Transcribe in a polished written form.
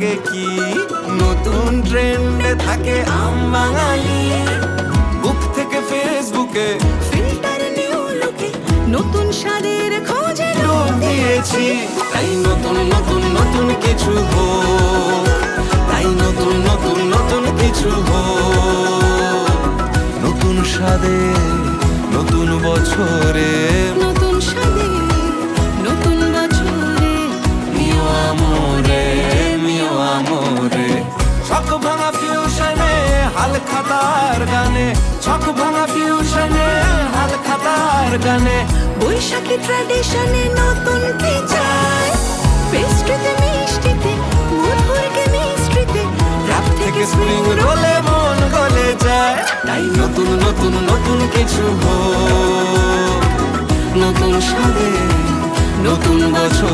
লাগে কি নতুন ট্রেন্ডে থাকে আম বাঙালি। বুক থেকে ফেসবুকে ফিল্টার নিউ লুকে নতুন স্বাদের খোঁজে ডুব দিয়েছি। তাই নতুন নতুন নতুন কিছু হোক, তাই নতুন নতুন নতুন কিছু হোক। নতুন স্বাদে নতুন বছরে নতুন স্বাদে নতুন বছরে মিও আমোরে, মিও আমোরে। ছক ভাঙা ফিউশনে হাল খাতার গানে, ছক ভাঙা ফিউশনে হাল খাতার গানে। বৈশাখী ট্র্যাডিশনে নতুন কি চাই, পেস্ট্রিতে মিষ্টিতে মধুর কেমিস্ট্রিতে রাত থেকে স্প্রিং রোলে মন গলে যায়। তাই নতুন নতুন নতুন কিছু হোক, নতুন স্বাদে নতুন বছর।